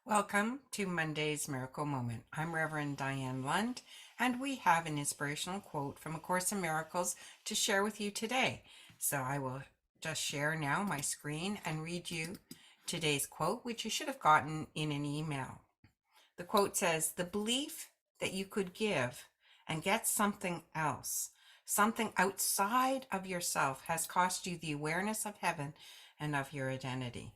Welcome to Monday's Miracle Moment. I'm Reverend Diane Lund, and we have an inspirational quote from A Course in Miracles to share with you today. So I will just share now my screen and read you today's quote, which you should have gotten in an email. The quote says, "The belief that you could give and get something else, something outside of yourself, has cost you the awareness of heaven and of your identity."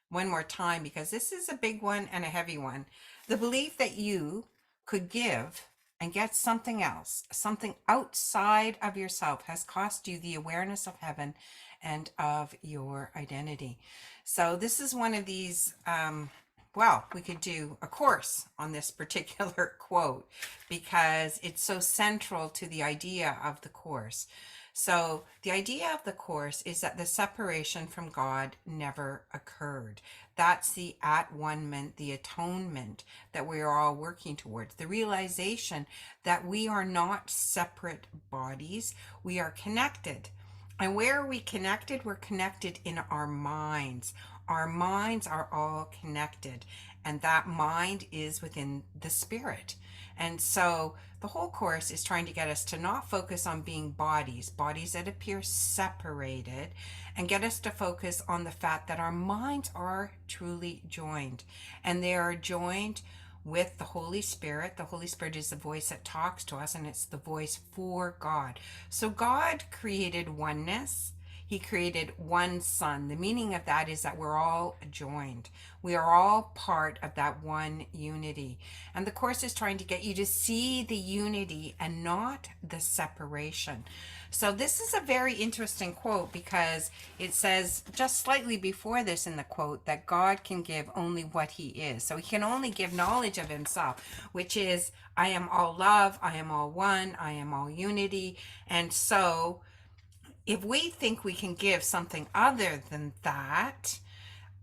One more time, because this is a big one and a heavy one. The belief that you could give and get something else, something outside of yourself, has cost you the awareness of heaven and of your identity. So this is one of these, we could do a course on this particular quote because it's so central to the idea of the course. So the idea of the course is that the separation from God never occurred. That's the at-one-ment, the atonement that we are all working towards. The realization that we are not separate bodies, we are connected. And where are we connected? We're connected in our minds. Our minds are all connected, and that mind is within the spirit. And so the whole course is trying to get us to not focus on being bodies that appear separated, and get us to focus on the fact that our minds are truly joined, and they are joined with the Holy Spirit. The Holy Spirit is the voice that talks to us, and it's the voice for God. So God created oneness. He created one Son. The meaning of that is that we're all joined. We are all part of that one unity. And the Course is trying to get you to see the unity and not the separation. So this is a very interesting quote because it says just slightly before this in the quote that God can give only what he is. So he can only give knowledge of himself, which is, I am all love, I am all one, I am all unity. And so if we think we can give something other than that,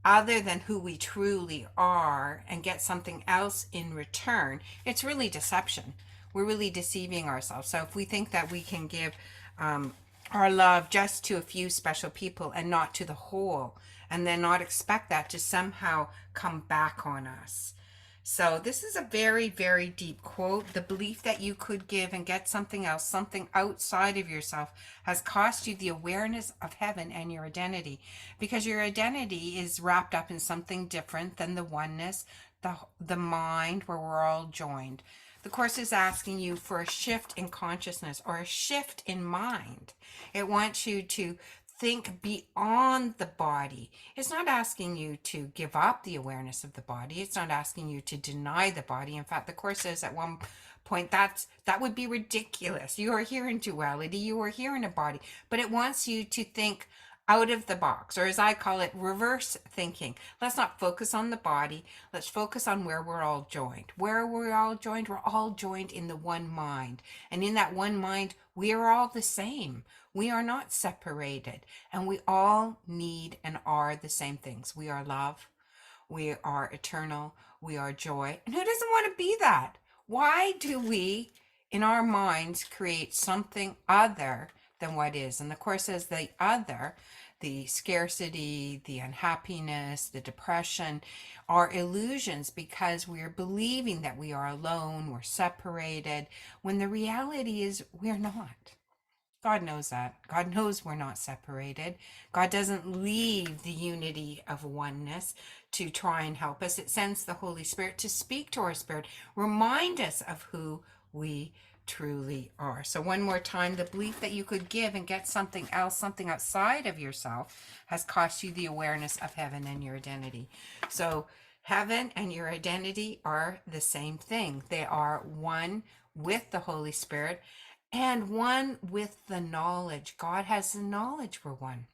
other than who we truly are, and get something else in return, it's really deception. We're really deceiving ourselves. So if we think that we can give our love just to a few special people and not to the whole, and then not expect that to somehow come back on us. So this is a very, very deep quote. The belief that you could give and get something else, something outside of yourself, has cost you the awareness of heaven and your identity, because your identity is wrapped up in something different than the oneness, the mind where we're all joined. The Course is asking you for a shift in consciousness or a shift in mind. It wants you to think beyond the body. It's not asking you to give up the awareness of the body. It's not asking you to deny the body. In fact, the Course says at one point that would be ridiculous. You are here in duality, you are here in a body, but it wants you to think out of the box, or as I call it, reverse thinking. Let's not focus on the body. Let's focus on where we're all joined. Where we're all joined, we're all joined in the one mind. And in that one mind, we are all the same. We are not separated. And we all need and are the same things. We are love. We are eternal. We are joy. And who doesn't want to be that? Why do we, in our minds, create something other than what is? And the Course says the other, the scarcity, the unhappiness, the depression, are illusions because we are believing that we are alone, we're separated, when the reality is we're not. God knows that. God knows we're not separated. God doesn't leave the unity of oneness to try and help us. It sends the Holy Spirit to speak to our spirit, remind us of who we truly are. So one more time, the belief that you could give and get something else, something outside of yourself, has cost you the awareness of heaven and your identity. So heaven and your identity are the same thing. They are one with the Holy Spirit and one with the knowledge. God has the knowledge we're one.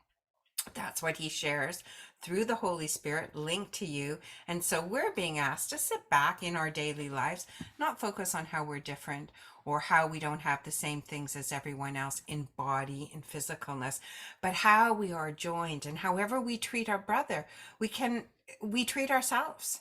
That's what he shares through the Holy Spirit linked to you. And so we're being asked to sit back in our daily lives, not focus on how we're different or how we don't have the same things as everyone else in body and physicalness, but how we are joined. And however we treat our brother, we treat ourselves.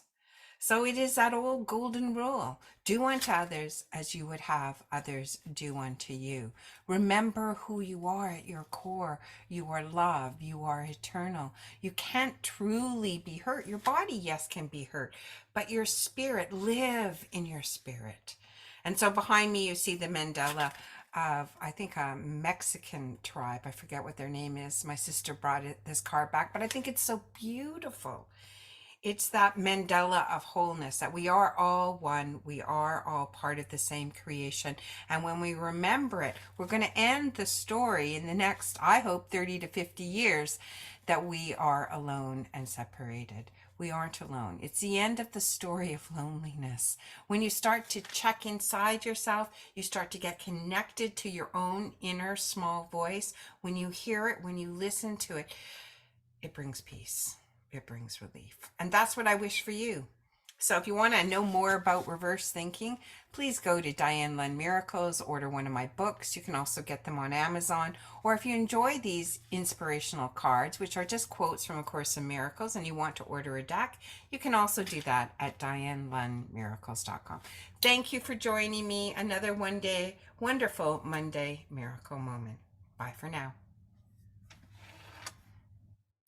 So it is that old golden rule. Do unto others as you would have others do unto you. Remember who you are at your core. You are love. You are eternal. You can't truly be hurt. Your body, yes, can be hurt, but your spirit, live in your spirit. And so behind me, you see the mandala of, I think, a Mexican tribe. I forget what their name is. My sister brought this card back, but I think it's so beautiful. It's that Mandela of wholeness, that we are all one, we are all part of the same creation. And when we remember it, we're going to end the story in the next, I hope, 30 to 50 years, that we are alone and separated. We aren't alone. It's the end of the story of loneliness. When you start to check inside yourself, you start to get connected to your own inner small voice. When you hear it, when you listen to it, it brings peace. It brings relief. And that's what I wish for you. So if you want to know more about reverse thinking, please go to Diane Lund Miracles, order one of my books. You can also get them on Amazon. Or if you enjoy these inspirational cards, which are just quotes from A Course in Miracles, and you want to order a deck, you can also do that at DianeLundMiracles.com. Thank you for joining me. Another wonderful Monday miracle moment. Bye for now.